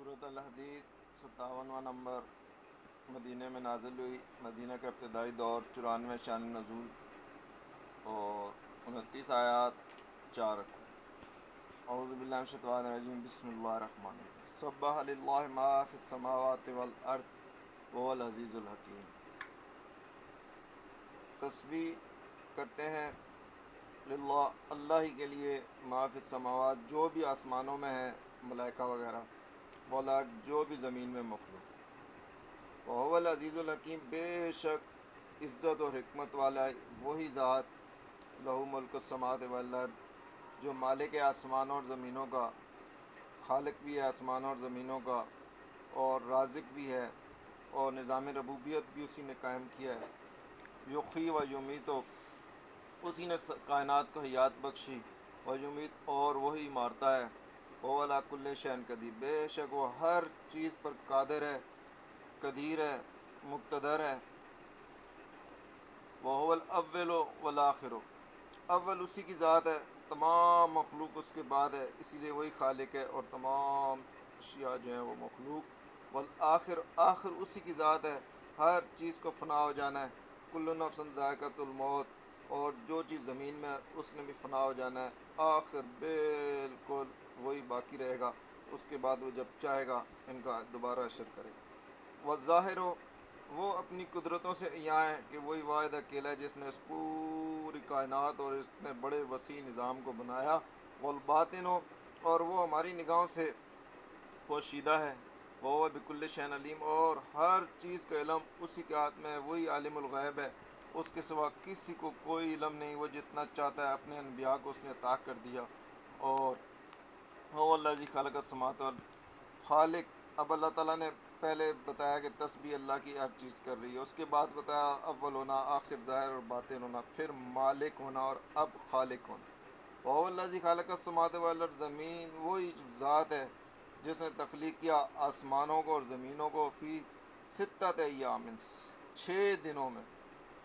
سورۃ الحدید 57واں نمبر مدینہ میں نازل ہوئی۔ مدینہ کا ابتدائی دور 94 شان نزول اور 29 آیات 4 رکھو۔ اعوذ باللہ من الشیطان الرجیم، بسم اللہ الرحمن الرحیم۔ سبح للہ ما فی السماوات والارض وهو العزیز الحکیم۔ تسبیح کرتے ہیں للہ، اللہ ہی کے لیے، ما فی السماوات جو بھی آسمانوں میں ہے ملائکہ وغیرہ، والارض جو بھی زمین میں مخلوق، وهو العزیز الحکیم بے شک عزت اور حکمت والا وہی ذات، لہو ملک السماوات والارض جو مالک ہے آسمانوں اور زمینوں کا، خالق بھی ہے آسمانوں اور زمینوں کا، اور رازق بھی ہے، اور نظام ربوبیت بھی اسی نے قائم کیا ہے۔ یحیی و یمیت، اسی نے کائنات کو حیات بخشی، و یمیت اور وہی مارتا ہے، وہ علی کل شیء قدیر بے شک وہ ہر چیز پر قادر ہے، قدیر ہے، مقتدر ہے۔ وہو الاول والآخر، اول اسی کی ذات ہے، تمام مخلوق اس کے بعد ہے، اسی لیے وہی خالق ہے، اور تمام اشیاء جو ہیں وہ مخلوق۔ والآخر، آخر اسی کی ذات ہے، ہر چیز کو فنا ہو جانا ہے۔ کل نفس ذائقۃ الموت، اور جو چیز زمین میں اس نے بھی فنا ہو جانا ہے، آخر بالکل وہی باقی رہے گا، اس کے بعد وہ جب چاہے گا ان کا دوبارہ حشر کرے گا۔ والظاہر، وہ اپنی قدرتوں سے عیاں ہے کہ وہی واحد اکیلا ہے جس نے اس پوری کائنات اور اس نے بڑے وسیع نظام کو بنایا۔ والباطن، اور وہ ہماری نگاہوں سے پوشیدہ ہے۔ وہ بکل شیء علیم، اور ہر چیز کا علم اسی کے ہاتھ میں ہے، وہی عالم الغیب ہے، اس کے سوا کسی کو کوئی علم نہیں، وہ جتنا چاہتا ہے اپنے انبیاء کو اس نے عطا کر دیا۔ اور هو الذی خلق السماوات والارض، خالق، اب اللہ تعالیٰ نے پہلے بتایا کہ تسبیح اللہ کی ہر چیز کر رہی ہے، اس کے بعد بتایا اول ہونا، آخر ظاہر اور باطن ہونا، پھر مالک ہونا، اور اب خالق ہونا۔ وهو الذی خلق السماوات والارض، زمین وہی ذات ہے جس نے تخلیق کیا آسمانوں کو اور زمینوں کو، فی ستۃ ایام 6 دنوں میں،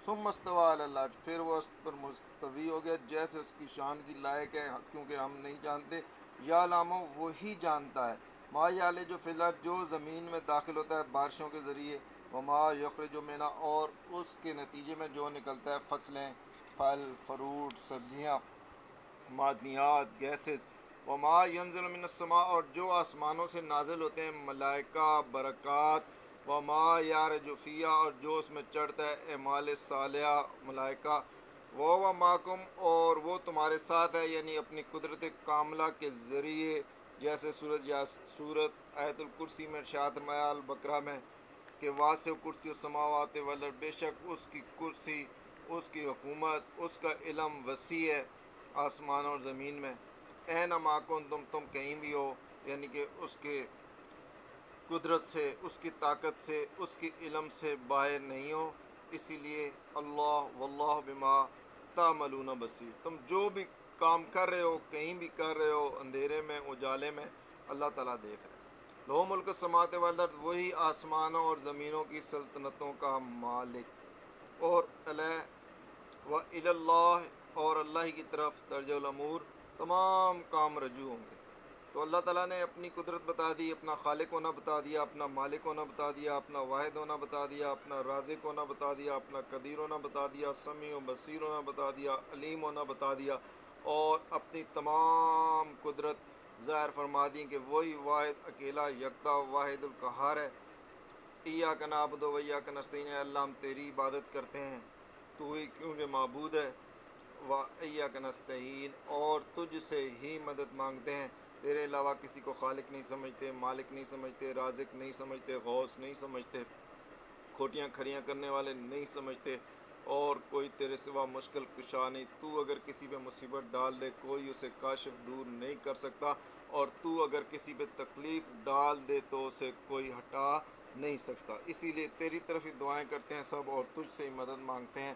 ثم استوی علی العرش، پھر وہ اس پر مستوی ہو گیا جیسے اس کی شان کی لائق ہے، کیونکہ ہم نہیں جانتے۔ یعلم، وہی جانتا ہے، ما یعلج فی الارض، جو زمین میں داخل ہوتا ہے بارشوں کے ذریعے، وما یخرج منہا، اور اس کے نتیجے میں جو نکلتا ہے فصلیں، پھل، فروٹ، سبزیاں، معدنیات، گیسز، وما ینزل من السماء، اور جو آسمانوں سے نازل ہوتے ہیں ملائکہ، برکات، وما یعرج فیہا، اور جو اس میں چڑھتا ہے اعمال صالحہ ملائکہ، وہو معکم، اور وہ تمہارے ساتھ ہے، یعنی اپنی قدرت کاملہ کے ذریعے، جیسے سورت آیت الکرسی میں ارشاد فرمایا البقرہ میں کہ واسع کرسی السماوات والارض، بے شک اس کی کرسی، اس کی حکومت، اس کا علم وسیع ہے آسمان اور زمین میں۔ اینما کنتم، تم کہیں بھی ہو، یعنی کہ اس کے قدرت سے، اس کی طاقت سے، اس کی علم سے باہر نہیں ہو، اسی لیے اللہ واللہ بما تعملون بصیر، تم جو بھی کام کر رہے ہو، کہیں بھی کر رہے ہو، اندھیرے میں، اجالے میں، اللہ تعالیٰ دیکھ رہے ہیں۔ لہو ملک السماوات والارض، وہی آسمانوں اور زمینوں کی سلطنتوں کا مالک، اور و الی اللہ، اور اللہ کی طرف ترجع الامور، تمام کام رجوع ہوں گے۔ تو اللہ تعالیٰ نے اپنی قدرت بتا دی، اپنا خالق ہونا بتا دیا، اپنا مالک ہونا بتا دیا، اپنا واحد ہونا بتا دیا، اپنا رازق ہونا بتا دیا، اپنا قدیر ہونا بتا دیا، سمیع و بصیر ہونا بتا دیا، علیم ہونا بتا دیا، اور اپنی تمام قدرت ظاہر فرما دی کہ وہی واحد اکیلا یکتا واحد القہار ہے۔ ایاک نعبد و ایاک نستعین، اے اللہ ہم تیری عبادت کرتے ہیں، تو ہی کیونکہ معبود ہے، و ایاک نستعین، اور تجھ سے ہی مدد مانگتے ہیں، تیرے علاوہ کسی کو خالق نہیں سمجھتے، مالک نہیں سمجھتے، رازق نہیں سمجھتے، غوث نہیں سمجھتے، کھوٹیاں کھڑیاں کرنے والے نہیں سمجھتے، اور کوئی تیرے سوا مشکل کشا نہیں۔ تو اگر کسی پہ مصیبت ڈال دے کوئی اسے کاشف دور نہیں کر سکتا، اور تو اگر کسی پہ تکلیف ڈال دے تو اسے کوئی ہٹا نہیں سکتا، اسی لیے تیری طرف ہی دعائیں کرتے ہیں سب، اور تجھ سے ہی مدد مانگتے ہیں۔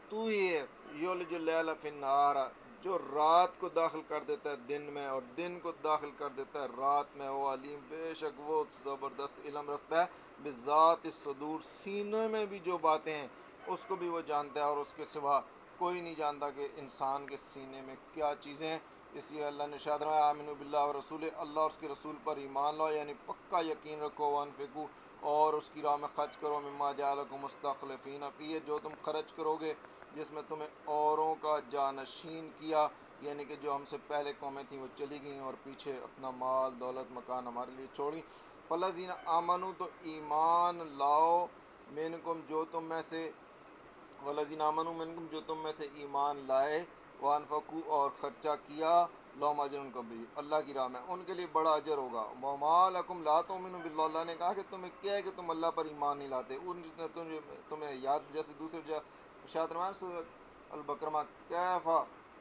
تو ہی ہے یولج اللیل فی النہار، جو رات کو داخل کر دیتا ہے دن میں، اور دن کو داخل کر دیتا ہے رات میں، وہ علیم، بے شک وہ زبردست علم رکھتا ہے، بذات الصدور، سینے میں بھی جو باتیں ہیں اس کو بھی وہ جانتا ہے، اور اس کے سوا کوئی نہیں جانتا کہ انسان کے سینے میں کیا چیزیں ہیں، اس لیے اللہ نے ارشاد فرمایا آمنوا باللہ و رسول، اللہ اور اس کے رسول پر ایمان لاؤ، یعنی پکا یقین رکھو، وانفقوا اور اس کی راہ میں خرچ کرو، مما جعلکم مستخلفین فیہ جو تم خرچ کرو گے جس میں تمہیں اوروں کا جانشین کیا، یعنی کہ جو ہم سے پہلے قومیں تھیں وہ چلی گئیں اور پیچھے اپنا مال دولت مکان ہمارے لیے چھوڑی۔ فالذین آمنوا تو ایمان لاؤ، منکم جو تم میں سے، والذین آمنوا منکم جو تم میں سے ایمان لائے، وانفقوا اور خرچہ کیا، لہم اجر کبیر اللہ کی راہ میں ان کے لیے بڑا اجر ہوگا۔ وما لکم لا تؤمنوا باللہ، اللہ نے کہا کہ تمہیں کیا ہے کہ تم اللہ پر ایمان نہیں لاتے، ان تمہیں یاد جیسے دوسرے ارشاد فرمایا سورۃ البقرہ میں کیف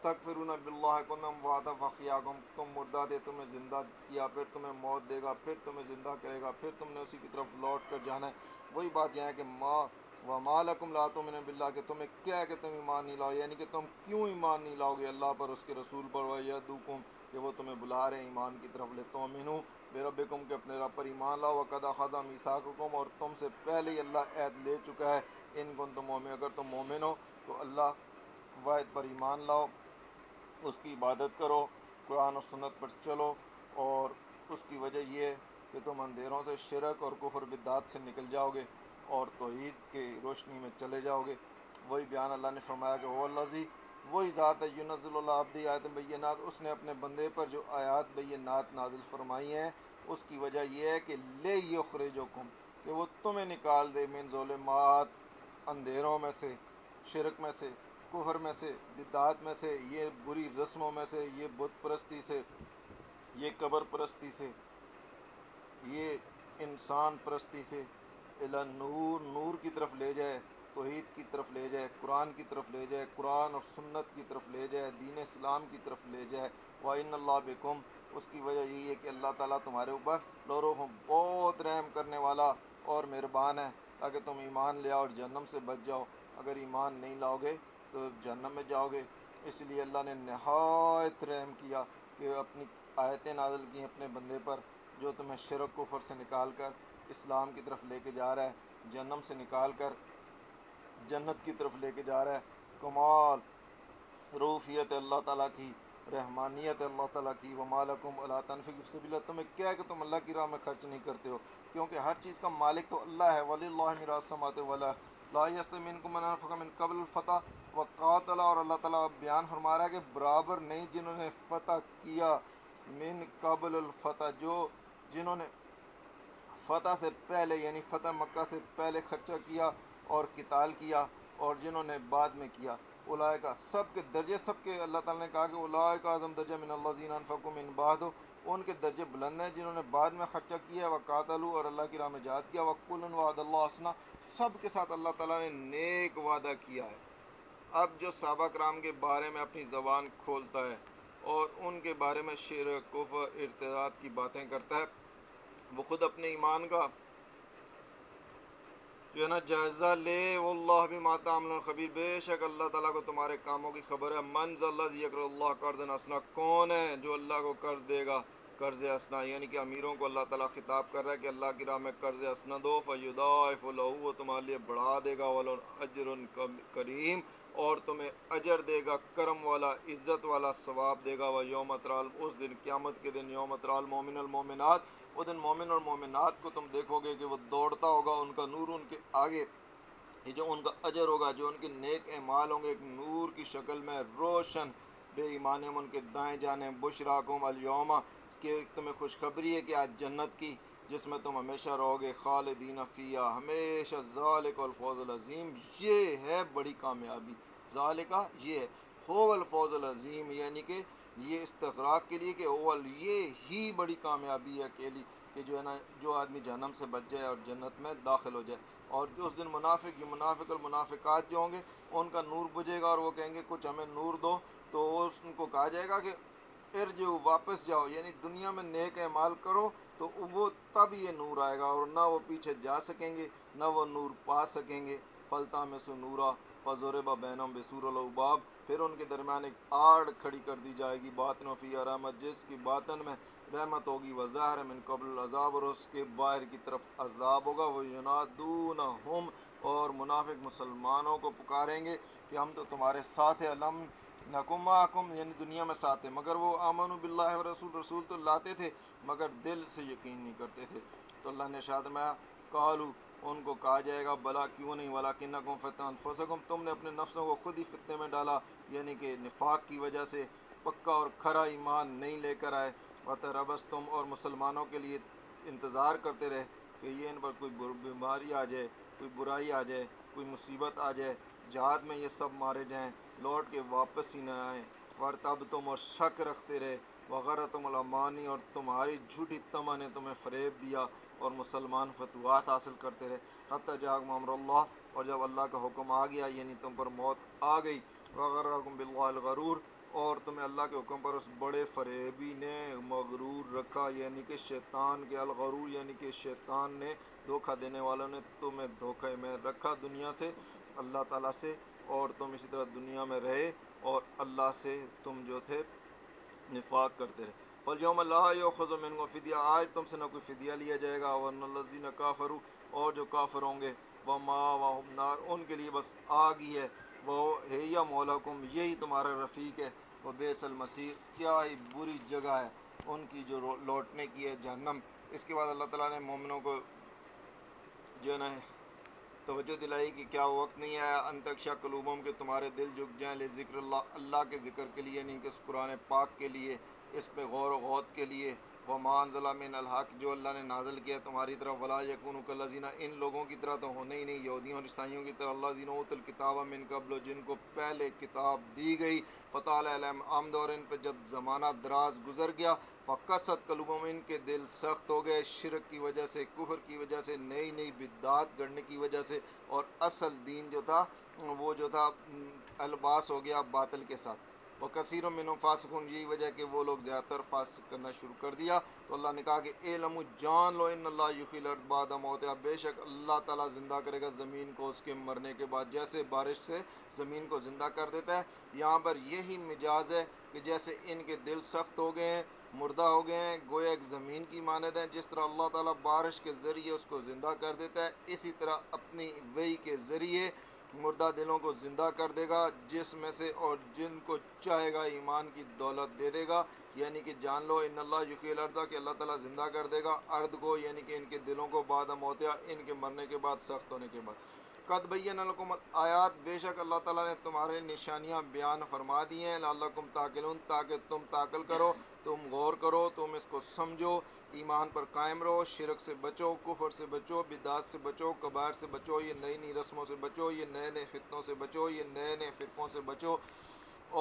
تکفرون باللہ کنتم امواتا فاحیاکم، تم مردہ تھے تمہیں زندہ کیا، پھر تمہیں موت دے گا، پھر تمہیں زندہ کرے گا، پھر تم نے اسی کی طرف لوٹ کر جانا ہے۔ وہی بات یہ ہے کہ وما لکم لا تؤمنون باللہ کہ تمہیں کیا ہے کہ تم ایمان نہیں لاؤ، یعنی کہ تم کیوں ایمان نہیں لاؤ گے اللہ پر اس کے رسول پر، ویدعوکم کہ وہ تمہیں بلا رہے ہیں ایمان کی طرف، لتؤمنوا بربکم کہ اپنے رب پر ایمان لاؤ، وقد اخذ میثاقکم اور تم سے پہلے ہی اللہ عہد لے چکا ہے، ان کنتم مؤمنین اگر تم مومن ہو تو اللہ وعد پر ایمان لاؤ، اس کی عبادت کرو، قرآن و سنت پر چلو، اور اس کی وجہ یہ ہے کہ تم اندھیروں سے شرک اور کفر بدعات سے نکل جاؤ گے اور توحید کی روشنی میں چلے جاؤ گے۔ وہی بیان اللہ نے فرمایا کہ وہ الذی وہی ذات ہے ینزل اللہ عبدی آیات بینات، اس نے اپنے بندے پر جو آیات بینات نازل فرمائی ہیں اس کی وجہ یہ ہے کہ لیخرجکم کہ وہ تمہیں نکال دے، من ظلمات اندھیروں میں سے، شرک میں سے، کفر میں سے، بدعات میں سے، یہ بری رسموں میں سے، یہ بت پرستی سے، یہ قبر پرستی سے، یہ انسان پرستی سے، الی نور نور کی طرف لے جائے، توحید کی طرف لے جائے، قرآن کی طرف لے جائے، قرآن اور سنت کی طرف لے جائے، دین اسلام کی طرف لے جائے۔ وَإِنَّ اللَّهَ بِكُمْ اس کی وجہ یہی ہے کہ اللہ تعالیٰ تمہارے اوپر لرؤوف بہت رحم کرنے والا اور مہربان ہے، تاکہ تم ایمان لے آؤ اور جہنم سے بچ جاؤ، اگر ایمان نہیں لاؤ گے تو جہنم میں جاؤ گے۔ اس لیے اللہ نے نہایت رحم کیا کہ اپنی آیتیں نازل کی اپنے بندے پر، جو تمہیں شرک کفر سے نکال کر اسلام کی طرف لے کے جا رہا ہے، جہنم سے نکال کر جنت کی طرف لے کے جا رہا ہے۔ کمال روفیت اللہ تعالیٰ کی، رحمانیت اللہ تعالیٰ کی۔ وما لکم الا تنفقوا فی سبیل اللہ تمہیں کیا ہے کہ تم اللہ کی راہ میں خرچ نہیں کرتے ہو، کیونکہ ہر چیز کا مالک تو اللہ ہے۔ وللہ میراث السماوات والارض لا یستوی منکم من انفق من قبل الفتح وقاتل، اور اللہ تعالیٰ بیان فرما رہا ہے کہ برابر نہیں جنہوں نے فتح کیا، من قبل الفتح جنہوں نے فتح سے پہلے یعنی فتح مکہ سے پہلے خرچہ کیا اور قتال کیا، اور جنہوں نے بعد میں کیا، اولئک سب کے درجے، سب کے اللہ تعالیٰ نے کہا کہ اولئک اعظم درجہ من الذین انفقوا من بعد، ان کے درجے بلند ہیں جنہوں نے بعد میں خرچہ کیا ہے، وقاتلوا اور اللہ کی راہ میں جہاد کیا، وکلا وعد اللہ حسنا سب کے ساتھ اللہ تعالیٰ نے نیک وعدہ کیا ہے۔ اب جو صحابہ کرام کے بارے میں اپنی زبان کھولتا ہے اور ان کے بارے میں شرک کفر ارتداد کی باتیں کرتا ہے، وہ خود اپنے ایمان کا جو ہے نا جائزہ لے۔ واللہ بما تعملون خبیر، بے شک اللہ تعالیٰ کو تمہارے کاموں کی خبر ہے۔ من ذا الذی یقرض اللہ قرضا حسنا، کون ہے جو اللہ کو قرض دے گا قرض حسنا، یعنی کہ امیروں کو اللہ تعالیٰ خطاب کر رہا ہے کہ اللہ کی راہ میں قرض حسنا دو، فیضاعف لہ وہ تمہارے لیے بڑھا دے گا، ولہ اجر کریم اور تمہیں اجر دے گا کرم والا، عزت والا ثواب دے گا۔ ویوم ترال اس دن قیامت کے دن، یوم ترال المؤمن المؤمنات وہ دن مومن اور مومنات کو تم دیکھو گے کہ وہ دوڑتا ہوگا، ان کا نور ان کے آگے، یہ جو ان کا اجر ہوگا، جو ان کے نیک اعمال ہوں گے ایک نور کی شکل میں روشن، بے ایمانہم ان کے دائیں جانب، بشراکم الیوم کہ تمہیں خوشخبری ہے کہ آج جنت کی جس میں تم ہمیشہ رہو گے، خالدین فیہا ہمیشہ، ذالک الفوز العظیم یہ ہے بڑی کامیابی، ذالک یہ ہے، هو الفوز العظیم یعنی کہ یہ استغراق کے لیے کہ اول یہ ہی بڑی کامیابی ہے اکیلی، کہ جو ہے نا جو آدمی جہنم سے بچ جائے اور جنت میں داخل ہو جائے۔ اور جو اس دن منافق منافق المنافقات جو ہوں گے ان کا نور بجھے گا اور وہ کہیں گے کچھ ہمیں نور دو، تو ان کو کہا جائے گا کہ ارجعوا واپس جاؤ، یعنی دنیا میں نیک اعمال کرو تو وہ تب یہ نور آئے گا، اور نہ وہ پیچھے جا سکیں گے نہ وہ نور پا سکیں گے۔ فالتمسوا نورا فضرب بینہم بسور لہ باب پھر ان کے درمیان ایک آڑ کھڑی کر دی جائے گی، باطن فیہا رحمت جس کی باطن میں رحمت ہوگی، وظاہر من قبل العذاب اور اس کے باہر کی طرف عذاب ہوگا۔ وینادونہم اور منافق مسلمانوں کو پکاریں گے کہ ہم تو تمہارے ساتھ ہیں، علم نکم معکم یعنی دنیا میں ساتھ تھے، مگر وہ آمنوا باللہ و رسول، رسول تو لاتے تھے مگر دل سے یقین نہیں کرتے تھے۔ تو اللہ نے ارشاد فرمایا قالوا، ان کو کہا جائے گا بلا کیوں نہیں، ولکنکم فتنتم انفسکم، تم نے اپنے نفسوں کو خود ہی فتنے میں ڈالا، یعنی کہ نفاق کی وجہ سے پکا اور کھرا ایمان نہیں لے کر آئے، وتربصتم، اور مسلمانوں کے لیے انتظار کرتے رہے کہ یہ ان پر کوئی بیماری آ جائے، کوئی برائی آ جائے، کوئی مصیبت آ جائے، جہاد میں یہ سب مارے جائیں، لوٹ کے واپس ہی نہ آئیں، ورتبتم، اور شک رکھتے رہے، وغرتم الامانی، اور تمہاری جھوٹی تما نے تمہیں فریب دیا، اور مسلمان فتوحات حاصل کرتے رہے، حتی جاءکم امر اللہ، اور جب اللہ کا حکم آ گیا یعنی تم پر موت آ گئی، وغرکم باللہ الغرور، اور تمہیں اللہ کے حکم پر اس بڑے فریبی نے مغرور رکھا، یعنی کہ شیطان کے، الغرور یعنی کہ شیطان نے، دھوکہ دینے والوں نے تمہیں دھوکے میں رکھا دنیا سے، اللہ تعالیٰ سے، اور تم اسی طرح دنیا میں رہے اور اللہ سے تم جو تھے نفاق کرتے رہے۔ فَالْيَوْمَ لَا يُؤْخَذُ مِنْكُمْ فِدْيَةٌ، آج تم سے نہ کوئی فدیہ لیا جائے گا، وَإِنَّ الَّذِينَ كَفَرُوا، اور جو کافر ہوں گے، وَمَأْوَاهُمُ النَّارُ، ان کے لیے بس آگ ہی ہے، وَهِيَ مَوْلَاكُمْ، یہی تمہارا رفیق ہے، وَبِئْسَ الْمَصِيرُ، کیا ہی بری جگہ ہے ان کی جو لوٹنے کی ہے، جہنم۔ اس کے بعد اللہ تعالیٰ نے مومنوں کو جو ہے نا توجہ دلائی کہ کیا وقت نہیں آیا ان تخشع قلوبہم، کہ تمہارے دل جھک جائیں، لذکر اللہ، اللہ کے ذکر کے لیے، نہیں کہ اس قرآن پاک کے لیے، اس پہ غور و غوط کے لیے، وما انزل من الحق، جو اللہ نے نازل کیا تمہاری طرف، ولا یکونوا کالذین، ان لوگوں کی طرح تو ہونے ہی نہیں، یہودیوں اور عیسائیوں کی طرح، الذین اوتوا الکتاب من قبل، جن کو پہلے کتاب دی گئی، فطال علیہم الامد، اور ان پہ جب زمانہ دراز گزر گیا، فقست قلوبہم، ان کے دل سخت ہو گئے، شرک کی وجہ سے، کفر کی وجہ سے، نئی نئی بدعات گڑنے کی وجہ سے، اور اصل دین جو تھا وہ جو تھا الباس ہو گیا باطل کے ساتھ، وکثیر منہم فاسقون، یہی وجہ کہ وہ لوگ زیادہ تر فاسق کرنا شروع کر دیا۔ تو اللہ نے کہا کہ اعلموا، جان لو، ان اللہ یحیی الارض بعد موتہا، بے شک اللہ تعالیٰ زندہ کرے گا زمین کو اس کے مرنے کے بعد، جیسے بارش سے زمین کو زندہ کر دیتا ہے، یہاں پر یہی مجاز ہے کہ جیسے ان کے دل سخت ہو گئے ہیں، مردہ ہو گئے ہیں، گویا ایک زمین کی مانند ہیں، جس طرح اللہ تعالیٰ بارش کے ذریعے اس کو زندہ کر دیتا ہے، اسی طرح اپنی وحی کے ذریعے مردہ دلوں کو زندہ کر دے گا، جس میں سے اور جن کو چاہے گا ایمان کی دولت دے دے گا، یعنی کہ جان لو ان اللہ یحیی الارض، کہ اللہ تعالیٰ زندہ کر دے گا ارض کو، یعنی کہ ان کے دلوں کو، بعد موتہا، ان کے مرنے کے بعد، سخت ہونے کے بعد۔ قد بین لکم آیات، بے شک اللہ تعالیٰ نے تمہارے نشانیاں بیان فرما دی ہیں، لعلکم تعقلون، تاکہ تم تعقل کرو، تم غور کرو، تم اس کو سمجھو، ایمان پر قائم رہو، شرک سے بچو، کفر سے بچو، بدعات سے بچو، کبائر سے بچو، یہ نئی نئی رسموں سے بچو، یہ نئے نئے فتنوں سے بچو، یہ نئے نئے فرقوں سے بچو،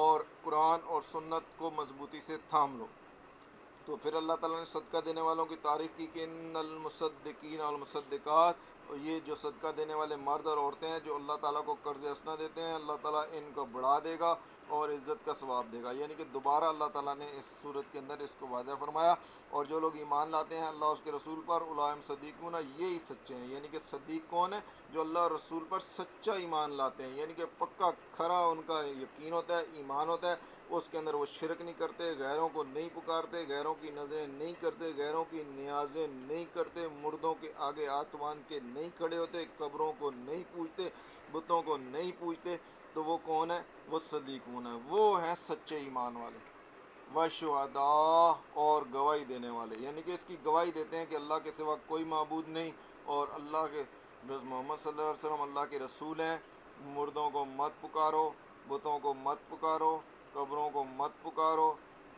اور قرآن اور سنت کو مضبوطی سے تھام لو۔ تو پھر اللہ تعالیٰ نے صدقہ دینے والوں کی تعریف کی کہ ان المصدقین والمصدقات، اور یہ جو صدقہ دینے والے مرد اور عورتیں ہیں جو اللہ تعالیٰ کو قرض حسنہ دیتے ہیں، اللہ تعالیٰ ان کو بڑھا دے گا اور عزت کا ثواب دے گا، یعنی کہ دوبارہ اللہ تعالیٰ نے اس صورت کے اندر اس کو واضح فرمایا۔ اور جو لوگ ایمان لاتے ہیں اللہ اس کے رسول پر، اولئک صدیقون، یہی سچے ہیں، یعنی کہ صدیق کون ہے؟ جو اللہ اور رسول پر سچا ایمان لاتے ہیں، یعنی کہ پکا کھرا ان کا یقین ہوتا ہے، ایمان ہوتا ہے، اس کے اندر وہ شرک نہیں کرتے، غیروں کو نہیں پکارتے، غیروں کی نظریں نہیں کرتے، غیروں کی نیازیں نہیں کرتے، مردوں کے آگے ہاتھ باندھ کے نہیں کھڑے ہوتے، قبروں کو نہیں پوجتے، بتوں کو نہیں پوجتے، تو وہ کون ہے؟ وہ صدیقون ہے، وہ ہیں سچے ایمان والے۔ وشہداء، اور گواہی دینے والے، یعنی کہ اس کی گواہی دیتے ہیں کہ اللہ کے سوا کوئی معبود نہیں، اور اللہ کے بس محمد صلی اللہ علیہ وسلم اللہ کے رسول ہیں، مردوں کو مت پکارو، بتوں کو مت پکارو، قبروں کو مت پکارو،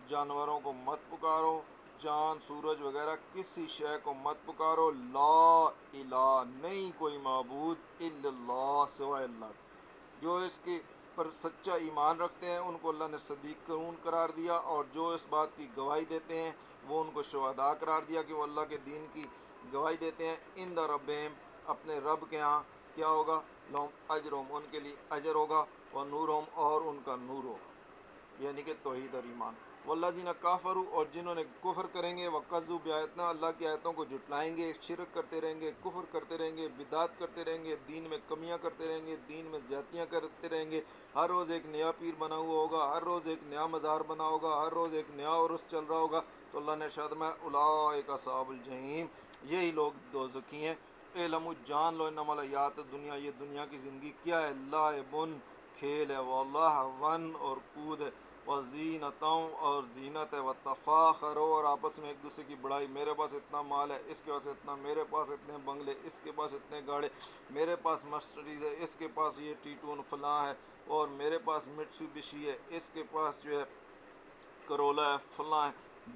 جانوروں کو مت پکارو، چاند سورج وغیرہ کسی شے کو مت پکارو، لا الہ، نہیں کوئی معبود، الا اللہ، سوائے اللہ کے۔ جو اس کی پر سچا ایمان رکھتے ہیں ان کو اللہ نے صدیقون قرار دیا، اور جو اس بات کی گواہی دیتے ہیں وہ ان کو شہداء قرار دیا کہ وہ اللہ کے دین کی گواہی دیتے ہیں، عند ربہم، اپنے رب کے ہاں کیا ہوگا؟ لہم اجرہم، ان کے لیے اجر ہوگا، ونورہم، اور ان کا نور ہوگا، یعنی کہ توحید اور ایمان۔ والذین کافروا، اور جنہوں نے کفر کریں گے، وکذبوا بآیاتنا، اللہ کی آیتوں کو جھٹلائیں گے، شرک کرتے رہیں گے، کفر کرتے رہیں گے، بدعت کرتے رہیں گے، دین میں کمیاں کرتے رہیں گے، دین میں زیادتیاں کرتے رہیں گے، ہر روز ایک نیا پیر بنا ہوا ہوگا، ہر روز ایک نیا مزار بنا ہوگا، ہر روز ایک نیا عرس چل رہا ہوگا، تو اللہ نے ارشاد میں اولئک اصحاب الجحیم، یہی لوگ دوزخی ہیں۔ اعلموا، جان لو، انما الحیات الدنیا، یہ دنیا کی زندگی کیا ہے؟ لعب، کھیل ہے، واللہ ون اور کود ہے، وزینتوں اور زینت ہے، وتفاخروا اور آپس میں ایک دوسرے کی بڑائی، میرے پاس اتنا مال ہے، اس کے پاس اتنا، میرے پاس اتنے بنگلے، اس کے پاس اتنے گاڑے، میرے پاس مرسڈیز ہے، اس کے پاس یہ ٹیٹون فلاں ہے، اور میرے پاس مٹسوبشی ہے، اس کے پاس جو ہے کرولا ہے، فلاں ہے،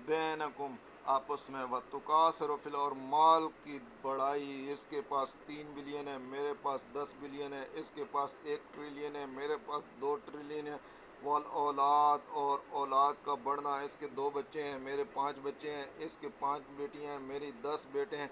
بینکم آپس میں، وتکاثر فی اور مال کی بڑائی، اس کے پاس 3 بلین ہے، میرے پاس 10 بلین ہے، اس کے پاس 1 ٹریلین ہے، میرے پاس 2 ٹریلین ہے، والاولاد اور اولاد کا بڑھنا، اس کے 2 بچے ہیں، میرے 5 بچے ہیں، اس کے 5 بیٹیاں ہیں، میری 10 بیٹے ہیں،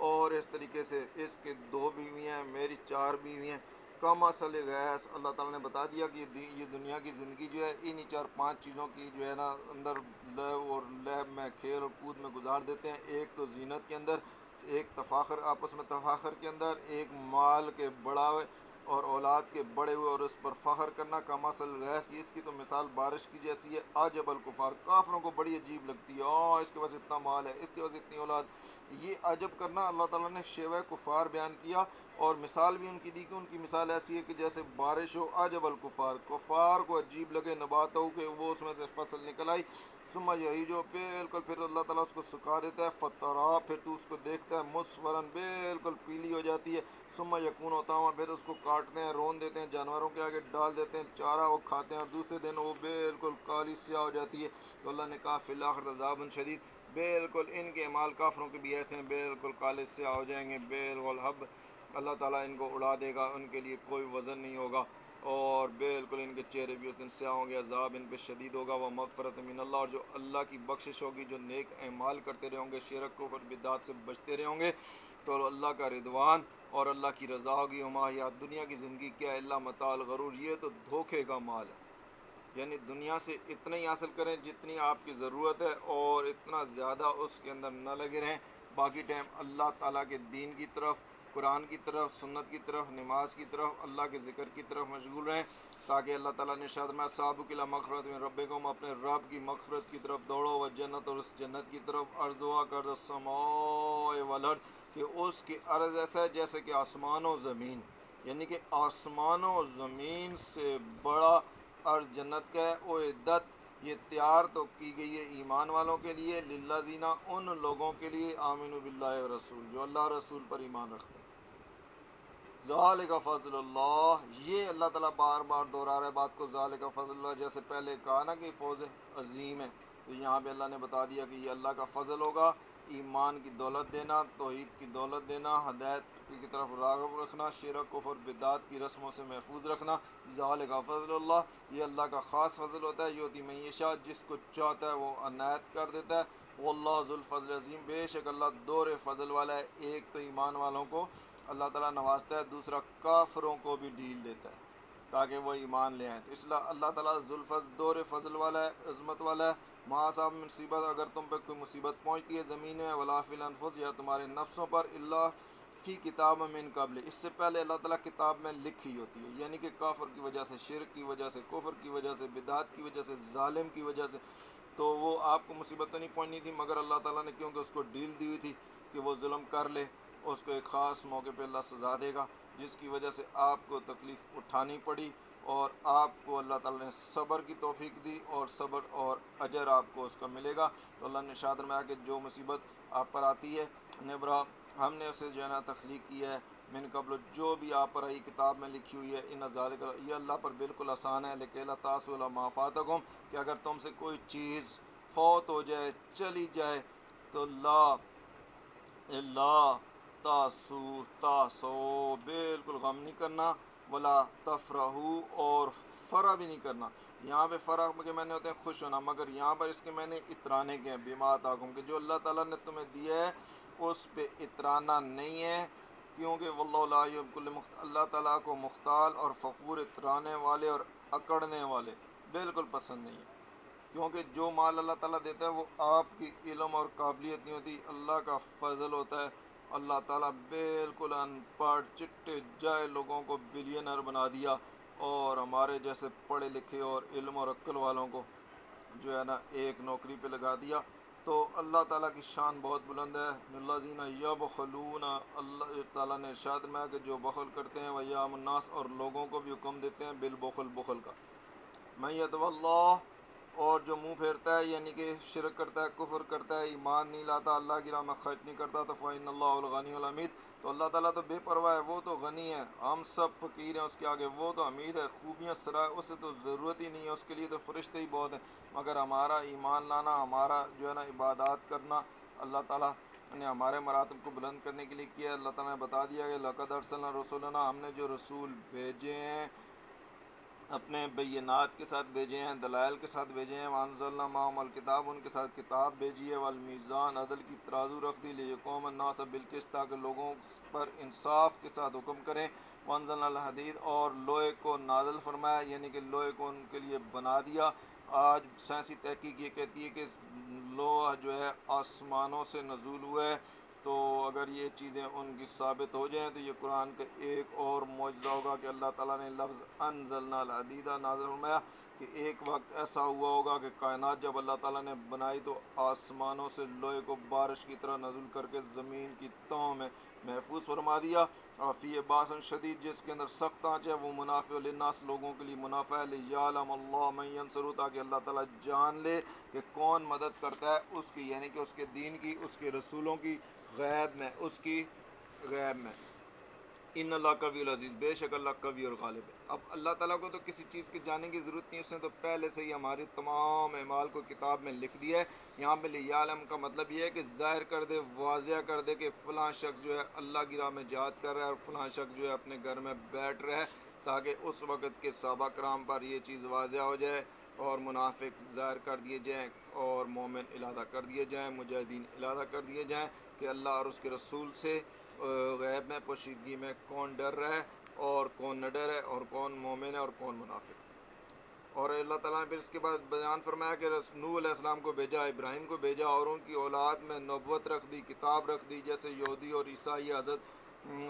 اور اس طریقے سے اس کے 2 بیویاں ہیں، میری 4 بیویاں ہیں، کم اصل گیس اللہ تعالیٰ نے بتا دیا کہ یہ دنیا کی زندگی جو ہے انہی 4-5 چیزوں کی جو ہے نا اندر لہو اور لعب میں، کھیل اور کود میں گزار دیتے ہیں. ایک تو زینت کے اندر، ایک تفاخر، آپس میں تفاخر کے اندر، ایک مال کے بڑھاوے اور اولاد کے بڑے ہوئے اور اس پر فخر کرنا. کم اصل گیس، اس کی تو مثال بارش کی جیسی ہے. عجب الکفار، کافروں کو بڑی عجیب لگتی ہے، اس کے پاس اتنا مال ہے، اس کے پاس اتنی اولاد. یہ عجب کرنا اللہ تعالیٰ نے شیوہ کفار بیان کیا اور مثال بھی ان کی دی کہ ان کی مثال ایسی ہے کہ جیسے بارش ہو. عجب الکفار، کفار کو عجیب لگے نبات ہو کہ وہ اس میں سے فصل نکل آئی. ثم یہی جو بالکل پھر اللہ تعالیٰ اس کو سکھا دیتا ہے. فترا، پھر تو اس کو دیکھتا ہے، مصفرن بالکل پیلی ہو جاتی ہے. ثم یکون ہوتا پھر اس کو کاٹتے ہیں، رون دیتے ہیں، جانوروں کے آگے ڈال دیتے ہیں، چارہ وہ کھاتے ہیں، اور دوسرے دن وہ بالکل کالی سیاہ ہو جاتی ہے. تو اللہ نے کہا فی الآخرۃ عذاب شدید، بالکل ان کے اعمال کافروں کے بھی ایسے ہیں، بالکل کالے سیاہ ہو جائیں گے، بالکل حب. اللہ تعالیٰ ان کو اڑا دے گا، ان کے لیے کوئی وزن نہیں ہوگا، اور بالکل ان کے چہرے بھی اس دن سیاہ ہوں گے. عذاب ان پہ شدید ہوگا. وہ مغفرت من اللہ، اور جو اللہ کی بخشش ہوگی، جو نیک اعمال کرتے رہے ہوں گے، شرک کو اور بدعات سے بچتے رہے ہوں گے، تو اللہ کا رضوان اور اللہ کی رضا ہوگی. وما حیات دنیا کی زندگی کیا ہے الا متاع الغرور، یہ تو دھوکے کا مال ہے. یعنی دنیا سے اتنا ہی حاصل کریں جتنی آپ کی ضرورت ہے، اور اتنا زیادہ اس کے اندر نہ لگے رہیں. باقی ٹائم اللہ تعالیٰ کے دین کی طرف، قرآن کی طرف، سنت کی طرف، نماز کی طرف، اللہ کے ذکر کی طرف مشغول رہیں، تاکہ اللہ تعالیٰ نے ارشاد فرمایا سابقوا الی مغفرۃ من ربکم، اپنے رب کی مغفرت کی طرف دوڑو، و جنت، اور اس جنت کی طرف، عرضھا کعرض السماء والارض، کہ اس کی عرض ایسا ہے جیسے کہ آسمان و زمین، یعنی کہ آسمان و زمین سے بڑا عرض جنت کا ہے. اعدت، یہ تیار تو کی گئی ہے ایمان والوں کے لیے، للذین، ان لوگوں کے لیے، آمنوا باللہ ورسول، جو اللہ رسول پر ایمان رکھتے ہیں. ذالک فضل اللہ، یہ اللہ تعالیٰ بار بار دوہرا رہا ہے بات کو. ذالک فضل اللہ، جیسے پہلے کہا نا کہ فوز عظیم ہے، تو یہاں پہ اللہ نے بتا دیا کہ یہ اللہ کا فضل ہوگا. ایمان کی دولت دینا، توحید کی دولت دینا، ہدایت کی طرف راغب رکھنا، شرک، کفر، بدعات کی رسموں سے محفوظ رکھنا. ذالک فضل اللہ، یہ اللہ کا خاص فضل ہوتا ہے. یؤتی من یشاء، جس کو چاہتا ہے وہ عنایت کر دیتا ہے. واللہ ذو الفضل العظیم، بے شک اللہ دور فضل والا ہے. ایک تو ایمان والوں کو اللہ تعالیٰ نوازتا ہے، دوسرا کافروں کو بھی ڈھیل دیتا ہے تاکہ وہ ایمان لے آئیں. تو اس لیے اللہ تعالیٰ ذوالفضل، دور فضل والا ہے، عظمت والا ہے. ما اصاب من مصیبت، اگر تم پہ کوئی مصیبت پہنچتی ہے زمین میں، ولا فی الانفس، یا تمہارے نفسوں پر، الا فی کتاب من قبل، اس سے پہلے اللہ تعالیٰ کتاب میں لکھی ہوتی ہے. یعنی کہ کافر کی وجہ سے، شرک کی وجہ سے، کفر کی وجہ سے، بدعات کی وجہ سے، ظالم کی وجہ سے، تو وہ آپ کو مصیبت تو نہیں پہنچنی تھی، مگر اللہ تعالیٰ نے کیونکہ اس کو ڈیل دی ہوئی تھی کہ وہ ظلم کر لے، اس کو ایک خاص موقع پہ اللہ سزا دے گا، جس کی وجہ سے آپ کو تکلیف اٹھانی پڑی، اور آپ کو اللہ تعالیٰ نے صبر کی توفیق دی، اور صبر اور اجر آپ کو اس کا ملے گا. تو اللہ نے ارشاد فرمایا کہ جو مصیبت آپ پر آتی ہے، نبرا، ہم نے اسے جو ہے نا تخلیق کی ہے، من قبل، جو بھی آپ پر آئی کتاب میں لکھی ہوئی ہے. ان ذالک، یہ اللہ پر بالکل آسان ہے. لیکن اللہ تاسوا الی ما فاتکم، کہ اگر تم سے کوئی چیز فوت ہو جائے، چلی جائے، تو لا تاسو بالکل غم نہیں کرنا، ولا تفرحو، اور فرح بھی نہیں کرنا. یہاں پہ فرح کے معنی ہوتے ہیں خوش ہونا، مگر یہاں پر اس کے معنی اترانے کے ہیں. بما آتاکم، کہ جو اللہ تعالیٰ نے تمہیں دیا ہے اس پہ اترانا نہیں ہے، کیونکہ واللہ لا یحب کل اللہ تعالیٰ کو مختال اور فخور، اترانے والے اور اکڑنے والے بالکل پسند نہیں ہے. کیونکہ جو مال اللہ تعالیٰ دیتا ہے وہ آپ کی علم اور قابلیت نہیں ہوتی، اللہ کا فضل ہوتا ہے. اللہ تعالیٰ بالکل ان پڑھ چٹے جائے لوگوں کو بلینر بنا دیا، اور ہمارے جیسے پڑھے لکھے اور علم اور عقل والوں کو جو ہے نا ایک نوکری پہ لگا دیا. تو اللہ تعالیٰ کی شان بہت بلند ہے. الذین یبخلون، اللہ تعالیٰ نے ارشاد میں کہ جو بخل کرتے ہیں، ویام الناس، اور لوگوں کو بھی حکم دیتے ہیں بالبخل، بخل کا. من یتول اللہ، اور جو منہ پھیرتا ہے یعنی کہ شرک کرتا ہے، کفر کرتا ہے، ایمان نہیں لاتا، اللہ کی راہ میں خرچ نہیں کرتا، تو فإن اللہ الغنی الحمید، تو اللہ تعالیٰ تو بے پرواہ ہے، وہ تو غنی ہے، ہم سب فقیر ہیں اس کے آگے، وہ تو حمید ہے، خوبیاں سرائے، اس سے تو ضرورت ہی نہیں ہے، اس کے لیے تو فرشتے ہی بہت ہیں. مگر ہمارا ایمان لانا، ہمارا جو ہے نا عبادات کرنا، اللہ تعالیٰ نے ہمارے مراتب کو بلند کرنے کے لیے کیا ہے. اللہ تعالیٰ نے بتا دیا کہ لقد ارسلنا رسولنا، ہم نے جو رسول بھیجے ہیں اپنے بینات کے ساتھ بھیجے ہیں، دلائل کے ساتھ بھیجے ہیں. وانزلنا معهم الکتاب، ان کے ساتھ کتاب بھیجی ہے. والمیزان، عدل کی ترازو رکھ دی. لیقوم الناس بالقسط، تاکہ لوگوں پر انصاف کے ساتھ حکم کریں. وانزلنا الحدید، اور لوہے کو نازل فرمایا، یعنی کہ لوہے کو ان کے لیے بنا دیا. آج سائنسی تحقیق یہ کہتی ہے کہ لوہا جو ہے آسمانوں سے نزول ہوا ہے. تو اگر یہ چیزیں ان کی ثابت ہو جائیں تو یہ قرآن کا ایک اور معجزہ ہوگا کہ اللہ تعالیٰ نے لفظ انزلنا الحدید نازل فرمایا، کہ ایک وقت ایسا ہوا ہوگا کہ کائنات جب اللہ تعالیٰ نے بنائی تو آسمانوں سے لوہے کو بارش کی طرح نزول کر کے زمین کی تہوں میں محفوظ فرما دیا. اور فی باس شدید، جس کے اندر سخت آنچ ہے، وہ منافع للناس، لوگوں کے لیے منافع ہے. لیعلم اللہ من ینصر، تاکہ اللہ تعالیٰ جان لے کہ کون مدد کرتا ہے اس کی، یعنی کہ اس کے دین کی، اس کے رسولوں کی، غیب میں، اس کی غیب میں. ان اللہ قوی العزیز، بے شک اللہ قوی اور غالب ہے. اب اللہ تعالیٰ کو تو کسی چیز کی جاننے کی ضرورت نہیں، اس نے تو پہلے سے ہی ہماری تمام اعمال کو کتاب میں لکھ دیا ہے. یہاں پہ لیعلم کا مطلب یہ ہے کہ ظاہر کر دے، واضح کر دے کہ فلاں شخص جو ہے اللہ کی راہ میں جہاد کر رہا ہے اور فلاں شخص جو ہے اپنے گھر میں بیٹھ رہا ہے، تاکہ اس وقت کے صحابہ کرام پر یہ چیز واضح ہو جائے اور منافق ظاہر کر دیے جائیں اور مومن علیحدہ کر دیے جائیں، مجاہدین علیحدہ کر دیے جائیں، کہ اللہ اور اس کے رسول سے غیب میں، پوشیدگی میں کون ڈر رہا ہے اور کون نہ ڈر ہے، اور کون مومن ہے اور کون منافق. اور اللہ تعالیٰ نے پھر اس کے بعد بیان فرمایا کہ نوح علیہ السلام کو بھیجا، ابراہیم کو بھیجا، اور ان کی اولاد میں نبوت رکھ دی، کتاب رکھ دی، جیسے یہودی اور عیسائی حضرت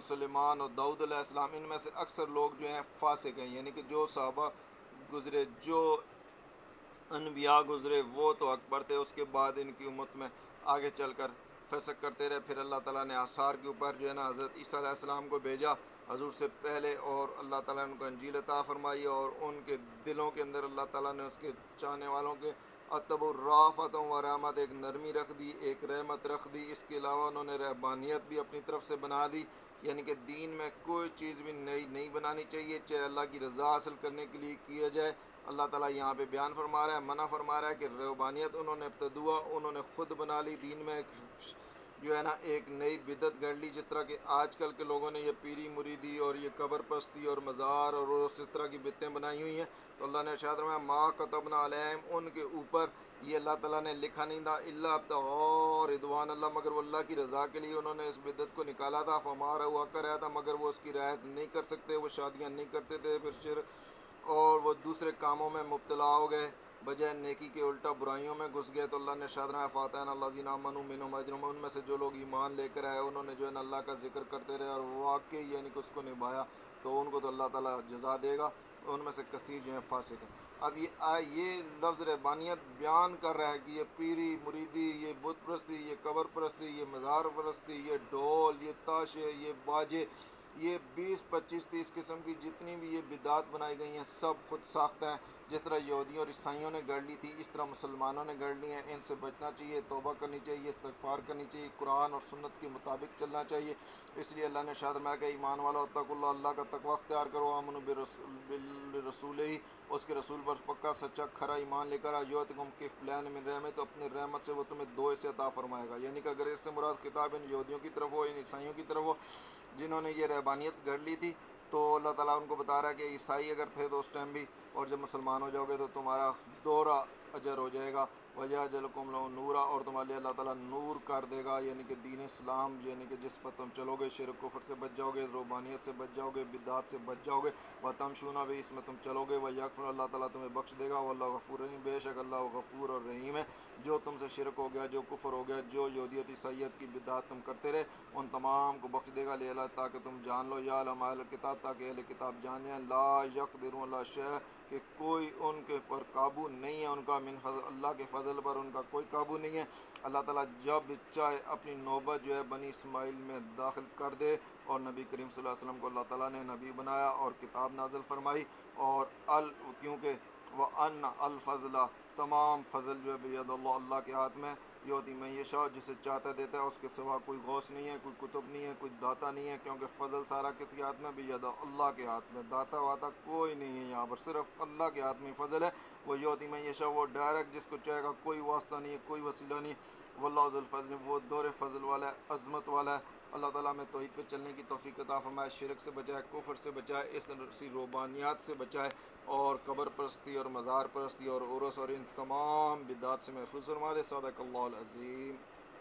سلیمان اور داؤد علیہ السلام. ان میں سے اکثر لوگ جو ہیں فاسق ہیں، یعنی کہ جو صحابہ گزرے، جو انبیاء گزرے وہ تو حق پر تھے، اس کے بعد ان کی امت میں آگے چل کر فسق کرتے رہے. پھر اللہ تعالیٰ نے آثار کے اوپر جو ہے نا حضرت عیسیٰ علیہ السلام کو بھیجا حضور سے پہلے، اور اللہ تعالیٰ نے ان کو انجیل عطا فرمائی، اور ان کے دلوں کے اندر اللہ تعالیٰ نے اس کے چاہنے والوں کے اتب الرافت و رحمت، ایک نرمی رکھ دی، ایک رحمت رکھ دی. اس کے علاوہ انہوں نے رہبانیت بھی اپنی طرف سے بنا دی، یعنی کہ دین میں کوئی چیز بھی نئی نہیں بنانی چاہیے، چاہے اللہ کی رضا حاصل کرنے کے لیے کیا جائے. اللہ تعالیٰ یہاں پہ بیان فرما رہا ہے، منع فرما رہا ہے کہ رہبانیت انہوں نے ابتدوا، انہوں نے خود بنا لی، دین میں جو ہے نا ایک نئی بدعت گھڑ لی. جس طرح کہ آج کل کے لوگوں نے یہ پیری مریدی اور یہ قبر پرستی اور مزار اور اس طرح کی بدعتیں بنائی ہوئی ہیں. تو اللہ نے ارشاد فرمایا ما کتبنا علیہم، ان کے اوپر یہ اللہ تعالیٰ نے لکھا نہیں تھا، الا ابتغاء رضوان اللہ، مگر وہ اللہ کی رضا کے لیے انہوں نے اس بدعت کو نکالا تھا. فما رعوا کر رہا تھا، مگر وہ اس کی رعایت نہیں کر سکتے، وہ شادیاں نہیں کرتے تھے، پھر شرک اور وہ دوسرے کاموں میں مبتلا ہو گئے، بجائے نیکی کے الٹا برائیوں میں گھس گئے. تو اللہ نے ارشاد فرمایا فاتحنا الذین آمنوا منہم اجرهم، ان میں سے جو لوگ ایمان لے کر آئے، انہوں نے جو ہے نا اللہ کا ذکر کرتے رہے اور واقعی یعنی کہ اس کو نبھایا، تو ان کو تو اللہ تعالیٰ جزا دے گا. ان میں سے کثیر جو ہیں فاسق ہیں. اب یہ لفظ رہبانیت بیان کر رہا ہے کہ یہ پیری مریدی، یہ بت پرستی، یہ قبر پرستی، یہ مزار پرستی، یہ ڈھول، یہ تاشے، یہ باجے، یہ 20 25 30 قسم کی جتنی بھی یہ بدعات بنائی گئی ہیں سب خود ساختہ ہیں. جس طرح یہودیوں اور عیسائیوں نے گڑھ لی تھی، اس طرح مسلمانوں نے گڑھ لی ہیں. ان سے بچنا چاہیے، توبہ کرنی چاہیے، استغفار کرنی چاہیے، قرآن اور سنت کے مطابق چلنا چاہیے. اس لیے اللہ نے ارشاد فرمایا کہ ایمان والو اتقوا اللہ، اللہ کا تقوی اختیار کرو. آمنوا بالرسول ہی، اس کے رسول پر پکا سچا کھرا ایمان لے کر. یؤتکم کفلین من رحمت، تو اپنی رحمت سے وہ تمہیں 2 حصے عطا فرمائے گا. یعنی کہ اگر اس سے مراد خطاب ان یہودیوں کی طرف ہو، ان عیسائیوں کی طرف ہو جنہوں نے یہ رہبانیت گھڑ لی تھی، تو اللہ تعالیٰ ان کو بتا رہا ہے کہ عیسائی اگر تھے تو اس ٹائم بھی، اور جب مسلمان ہو جاؤ گے تو تمہارا دوہرا اجر ہو جائے گا. وَيَجْعَلْكُمْ لَهُ نُورًا، اور تمہارے لیے اللہ تعالیٰ نور کر دے گا، یعنی کہ دین اسلام، یعنی کہ جس پر تم چلو گے، شرک کفر سے بچ جاؤ گے، رہبانیت سے بچ جاؤ گے، بدعات سے بچ جاؤ گے. وَتَمْشُونَ بِهِ، اس میں تم چلو گے. وَيَغْفِرْ، اللہ تعالیٰ تمہیں بخش دے گا. وَاللَّهُ غَفُورٌ رحیم، بے شک اللہ غفور اور رحیم ہے. جو تم سے شرک ہو گیا، جو کفر ہو گیا، جو یہودیت عیسائیت کی بدعات تم کرتے رہے، ان تمام کو بخش دے گا. لِعَلَّ، تاکہ تم جان لو، یا علم اہل کتاب، تاکہ اہل کتاب جان جائیں، لا یقدرون علی شیء، کہ کوئی ان کے پر قابو نہیں ہے ان کا، من اللہ کے فضل فضل پر ان کا کوئی قابو نہیں ہے۔ اللہ تعالیٰ جب چاہے اپنی نوبت جو ہے بنی اسماعیل میں داخل کر دے، اور نبی کریم صلی اللہ علیہ وسلم کو اللہ تعالیٰ نے نبی بنایا اور کتاب نازل فرمائی، اور کیونکہ وَأَنَّ الْفَضْلَ تمام فضل جو ہے بید اللہ، اللہ کے ہاتھ میں، یؤتی من یشاء جسے چاہتا دیتا ہے، اس کے سوا کوئی غوث نہیں ہے، کوئی کتب نہیں ہے، کوئی داتا نہیں ہے، کیونکہ فضل سارا کس کے ہاتھ میں؟ بید اللہ کے ہاتھ میں، داتا واتا کوئی نہیں ہے یہاں پر، صرف اللہ کے ہاتھ میں فضل ہے۔ وہ یؤتی من یشاء، وہ ڈائریکٹ جس کو چاہے گا، کوئی واسطہ نہیں ہے، کوئی وسیلہ نہیں، واللہ ذو الفضل، وہ دور فضل والا ہے، عظمت والا ہے۔ اللہ تعالیٰ میں توحید پہ چلنے کی توفیق عطا فرمائے، شرک سے بچائے، کفر سے بچائے، اسی روبانیات سے بچائے، اور قبر پرستی اور مزار پرستی اور عرس اور ان تمام بدعات سے محفوظ فرما دے۔ صدق اللہ العظیم۔